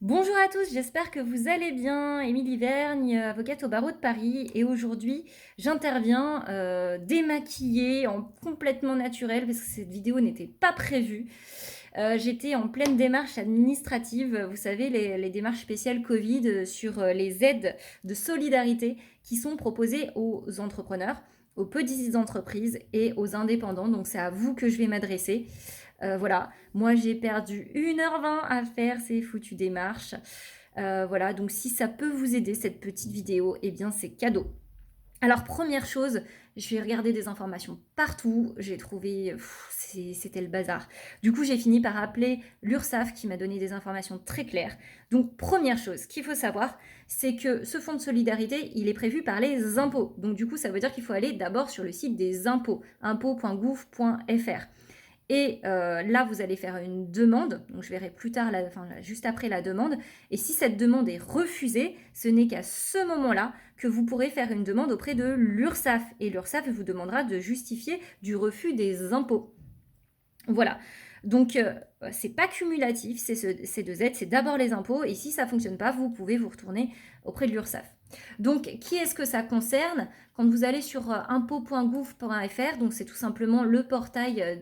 Bonjour à tous, j'espère que vous allez bien. Émilie Vergne, avocate au barreau de Paris. Et aujourd'hui, j'interviens démaquillée, en complètement naturel, parce que cette vidéo n'était pas prévue. J'étais en pleine démarche administrative, vous savez, les démarches spéciales Covid sur les aides de solidarité qui sont proposées aux entrepreneurs, aux petites entreprises et aux indépendants. Donc c'est à vous que je vais m'adresser. Voilà, moi j'ai perdu 1h20 à faire ces foutues démarches. Voilà, donc si ça peut vous aider cette petite vidéo, eh bien c'est cadeau. Alors première chose, j'ai regardé des informations partout, j'ai trouvé, c'était le bazar. Du coup j'ai fini par appeler l'URSSAF qui m'a donné des informations très claires. Donc première chose qu'il faut savoir, c'est que ce fonds de solidarité, il est prévu par les impôts. Donc du coup ça veut dire qu'il faut aller d'abord sur le site des impôts, impôts.gouv.fr. Et là, vous allez faire une demande, donc je verrai plus tard, juste après la demande. Et si cette demande est refusée, ce n'est qu'à ce moment-là que vous pourrez faire une demande auprès de l'URSSAF. Et l'URSSAF vous demandera de justifier du refus des impôts. Voilà. Donc, c'est pas cumulatif, ces deux aides, c'est d'abord les impôts, et si ça fonctionne pas, vous pouvez vous retourner auprès de l'URSSAF. Donc, qui est-ce que ça concerne? Quand vous allez sur impôts.gouv.fr, donc c'est tout simplement le portail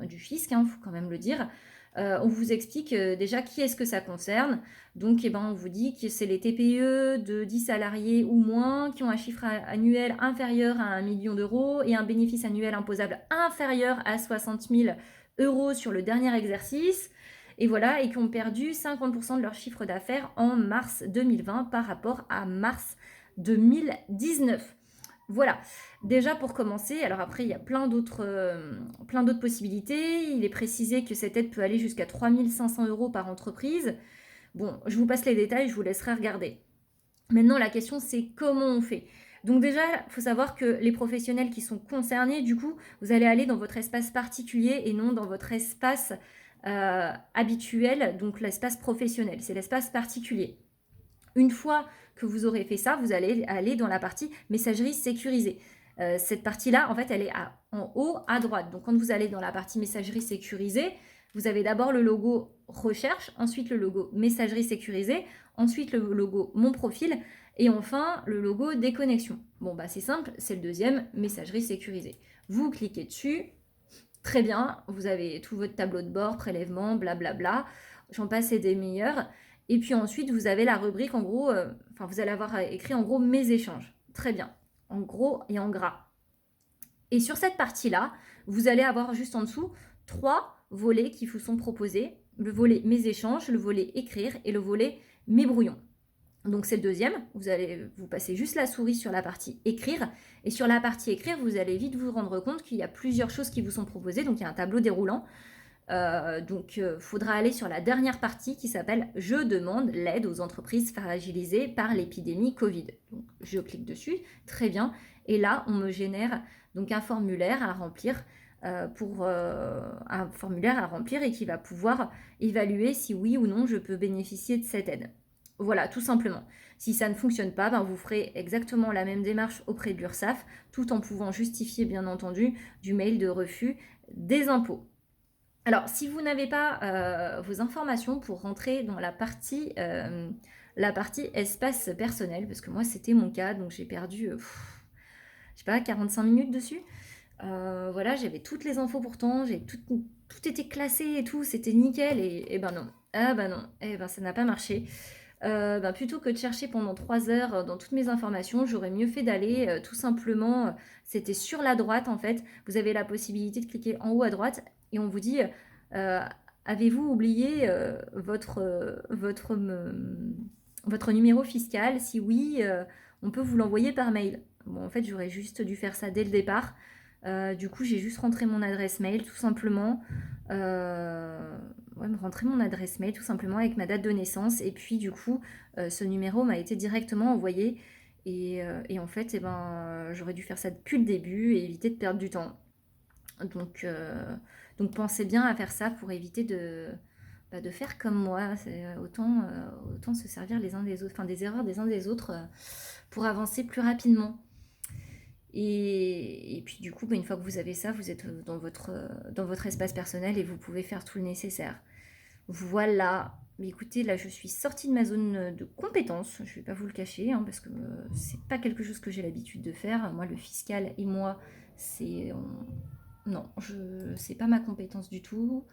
du fisc, il faut quand même le dire. On vous explique déjà qui est-ce que ça concerne. Donc, on vous dit que c'est les TPE de 10 salariés ou moins qui ont un chiffre annuel inférieur à 1 million d'euros et un bénéfice annuel imposable inférieur à 60 000 euros sur le dernier exercice. Et voilà, et qui ont perdu 50% de leur chiffre d'affaires en mars 2020 par rapport à mars 2019. Voilà, déjà pour commencer, alors après il y a plein d'autres possibilités. Il est précisé que cette aide peut aller jusqu'à 3 500 euros par entreprise. Bon, je vous passe les détails, je vous laisserai regarder. Maintenant, la question c'est comment on fait. Donc déjà, il faut savoir que les professionnels qui sont concernés, du coup, vous allez aller dans votre espace particulier et non dans votre espace habituel, donc l'espace professionnel, c'est l'espace particulier. Une fois que vous aurez fait ça, vous allez aller dans la partie messagerie sécurisée. Cette partie-là, en fait, elle est en haut à droite. Donc, quand vous allez dans la partie messagerie sécurisée, vous avez d'abord le logo recherche, ensuite le logo messagerie sécurisée, ensuite le logo mon profil et enfin le logo déconnexion. Bon, bah c'est simple, c'est le deuxième, messagerie sécurisée. Vous cliquez dessus, très bien, vous avez tout votre tableau de bord, prélèvement, blablabla, j'en passe et des meilleurs. Et puis ensuite, vous avez la rubrique en gros, vous allez avoir écrit en gros mes échanges. Très bien, en gros et en gras. Et sur cette partie-là, vous allez avoir juste en dessous 3 volets qui vous sont proposés. Le volet mes échanges, le volet écrire et le volet mes brouillons. Donc c'est le deuxième, vous passez juste la souris sur la partie écrire, et sur la partie écrire, vous allez vite vous rendre compte qu'il y a plusieurs choses qui vous sont proposées, donc il y a un tableau déroulant. Faudra aller sur la dernière partie qui s'appelle Je demande l'aide aux entreprises fragilisées par l'épidémie Covid. Donc je clique dessus, très bien, et là on me génère donc un formulaire à remplir et qui va pouvoir évaluer si oui ou non je peux bénéficier de cette aide. Voilà, tout simplement. Si ça ne fonctionne pas, vous ferez exactement la même démarche auprès de l'URSSAF, tout en pouvant justifier, bien entendu, du mail de refus des impôts. Alors, si vous n'avez pas vos informations pour rentrer dans la partie espace personnel, parce que moi c'était mon cas, donc j'ai perdu, je sais pas, 45 minutes dessus. Voilà, j'avais toutes les infos pourtant, tout était classé et tout, c'était nickel, et ben non. Ah ben non, et ben ça n'a pas marché. Plutôt que de chercher pendant 3 heures dans toutes mes informations, j'aurais mieux fait d'aller tout simplement, c'était sur la droite en fait, vous avez la possibilité de cliquer en haut à droite et on vous dit euh, avez-vous oublié votre numéro fiscal? Si oui, on peut vous l'envoyer par mail. Bon, en fait, j'aurais juste dû faire ça dès le départ. Du coup, j'ai juste rentré mon adresse mail tout simplement. Me rentrer mon adresse mail tout simplement avec ma date de naissance. Et puis, du coup, ce numéro m'a été directement envoyé. Et en fait, j'aurais dû faire ça depuis le début et éviter de perdre du temps. Donc, donc pensez bien à faire ça pour éviter de faire comme moi. Autant se servir les uns des autres, des erreurs des uns des autres pour avancer plus rapidement. Et puis du coup, une fois que vous avez ça, vous êtes dans votre espace personnel et vous pouvez faire tout le nécessaire. Voilà. Mais écoutez, là, je suis sortie de ma zone de compétence, je vais pas vous le cacher, hein, parce que c'est pas quelque chose que j'ai l'habitude de faire. Moi, le fiscal et moi, c'est... Non, c'est pas ma compétence du tout.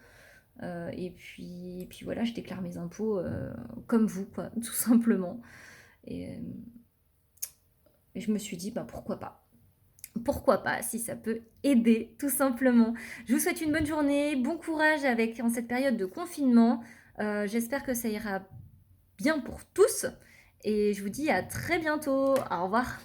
Et puis voilà, je déclare mes impôts comme vous, quoi, tout simplement. Et, et je me suis dit, bah pourquoi pas? Pourquoi pas, si ça peut aider, tout simplement. Je vous souhaite une bonne journée, bon courage en cette période de confinement. J'espère que ça ira bien pour tous. Et je vous dis à très bientôt. Au revoir.